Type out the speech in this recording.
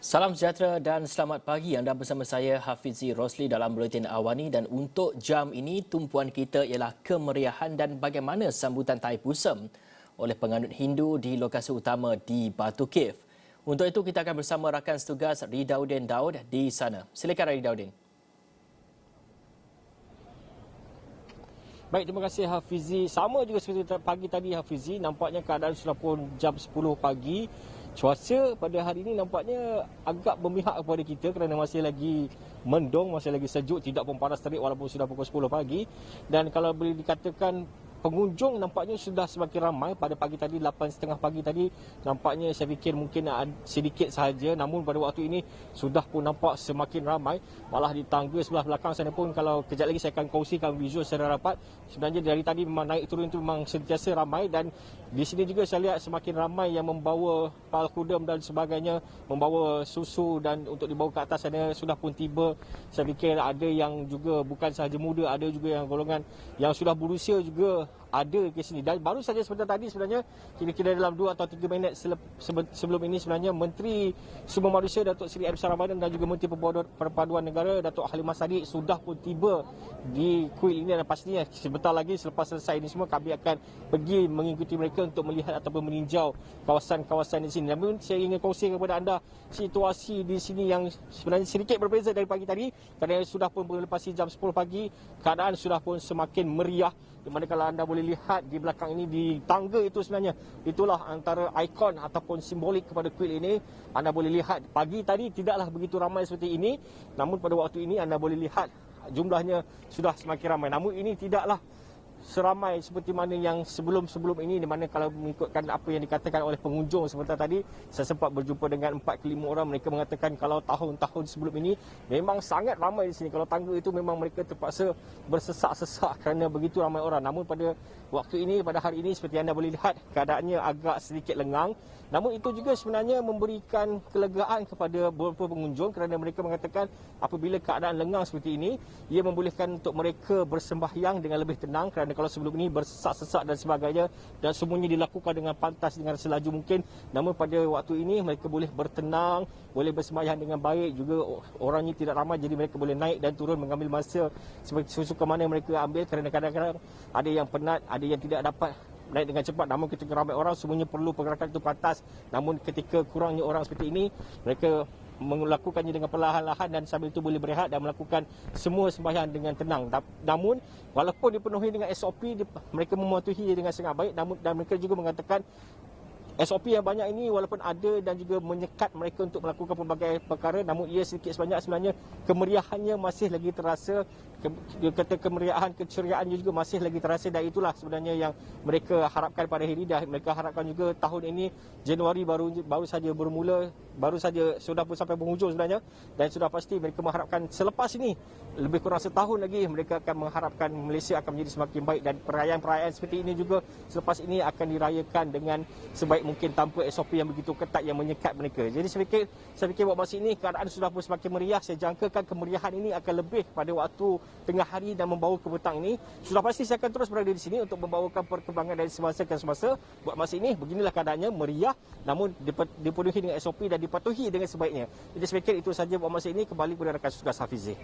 Salam sejahtera dan selamat pagi. Anda bersama saya Hafizi Rosli dalam Buletin Awani, dan untuk jam ini tumpuan kita ialah kemeriahan dan bagaimana sambutan Thaipusam oleh penganut Hindu di lokasi utama di Batu Cave. Untuk itu kita akan bersama rakan setugas Ridauddin Daud di sana. Silakan Ridauddin. Baik, terima kasih Hafizi. Sama juga seperti pagi tadi Hafizi, nampaknya keadaan sudah pun jam 10 pagi. Cuaca pada hari ini nampaknya agak memihak kepada kita kerana masih lagi mendung, masih lagi sejuk, tidak pun panas terik walaupun sudah pukul 10 pagi. Dan kalau boleh dikatakan pengunjung nampaknya sudah semakin ramai. Pada pagi tadi 8.30 pagi tadi nampaknya saya fikir mungkin sedikit sahaja, namun pada waktu ini sudah pun nampak semakin ramai. Malah di tangga sebelah belakang sana pun, kalau kejap lagi saya akan kongsikan visual secara rapat, sebenarnya dari tadi memang naik turun itu memang sentiasa ramai. Dan di sini juga saya lihat semakin ramai yang membawa pal kudum dan sebagainya, membawa susu dan untuk dibawa ke atas sana sudah pun tiba. Saya fikir ada yang juga bukan sahaja muda, ada juga yang golongan yang sudah berusia juga ada ke sini. Dan baru saja sebentar tadi sebenarnya, kira-kira dalam 2 atau 3 minit sebelum ini sebenarnya, Menteri Sumber Manusia Datuk Seri Abdul Ramadan dan juga Menteri Perpaduan Negara Datuk Halimah Sadiq sudah pun tiba di kuil ini. Dan pastinya sebentar lagi selepas selesai ini semua, kami akan pergi mengikuti mereka untuk melihat ataupun meninjau kawasan-kawasan di sini. Namun saya ingin kongsikan kepada anda situasi di sini yang sebenarnya sedikit berbeza dari pagi tadi, kerana sudah pun melepasi jam 10 pagi, keadaan sudah pun semakin meriah. Di mana kalau anda boleh lihat di belakang ini, di tangga itu sebenarnya, itulah antara ikon ataupun simbolik kepada kuil ini. Anda boleh lihat pagi tadi tidaklah begitu ramai seperti ini, namun pada waktu ini anda boleh lihat jumlahnya sudah semakin ramai. Namun ini tidaklah seramai seperti mana yang sebelum-sebelum ini, di mana kalau mengikutkan apa yang dikatakan oleh pengunjung sebentar tadi, saya sempat berjumpa dengan 4 ke 5 orang. Mereka mengatakan kalau tahun-tahun sebelum ini memang sangat ramai di sini. Kalau tangga itu memang mereka terpaksa bersesak-sesak kerana begitu ramai orang. Namun pada waktu ini, pada hari ini, seperti anda boleh lihat, keadaannya agak sedikit lengang. Namun itu juga sebenarnya memberikan kelegaan kepada beberapa pengunjung, kerana mereka mengatakan apabila keadaan lengang seperti ini, ia membolehkan untuk mereka bersembahyang dengan lebih tenang, kerana kalau sebelum ini bersesak-sesak dan sebagainya, dan semuanya dilakukan dengan pantas, dengan selaju mungkin. Namun pada waktu ini mereka boleh bertenang, boleh bersembahyang dengan baik. Juga orangnya tidak ramai, jadi mereka boleh naik dan turun mengambil masa seperti sesuka mana mereka ambil, kerana kadang-kadang ada yang penat, ada yang tidak dapat naik dengan cepat. Namun ketika ramai orang, semuanya perlu pergerakan itu pantas. Namun ketika kurangnya orang seperti ini, mereka melakukannya dengan perlahan-lahan dan sambil itu boleh berehat dan melakukan semua sembahyang dengan tenang. Namun walaupun dipenuhi dengan SOP, mereka mematuhi dengan sangat baik. Namun dan mereka juga mengatakan SOP yang banyak ini walaupun ada dan juga menyekat mereka untuk melakukan pelbagai perkara, namun ia sedikit sebanyak sebenarnya kemeriahannya masih lagi terasa. Kata kemeriahan, keceriaannya juga masih lagi terasa, dan itulah sebenarnya yang mereka harapkan pada hari ini. Dan mereka harapkan juga tahun ini Januari baru saja bermula, baru saja sudah pun sampai penghujung sebenarnya, dan sudah pasti mereka mengharapkan selepas ini lebih kurang setahun lagi mereka akan mengharapkan Malaysia akan menjadi semakin baik, dan perayaan-perayaan seperti ini juga selepas ini akan dirayakan dengan sebaik mungkin tanpa SOP yang begitu ketat yang menyekat mereka. Jadi saya fikir buat masa ini keadaan sudah pun semakin meriah. Saya jangkakan kemeriahan ini akan lebih pada waktu tengah hari dan membawa ke petang ini. Sudah pasti saya akan terus berada di sini untuk membawakan perkembangan dari semasa ke semasa. Buat masa ini beginilah keadaannya, meriah, namun dipenuhi dengan SOP dan dipatuhi dengan sebaiknya. Jadi saya fikir itu saja buat masa ini. Kembali kepada rakan tugas Hafizi.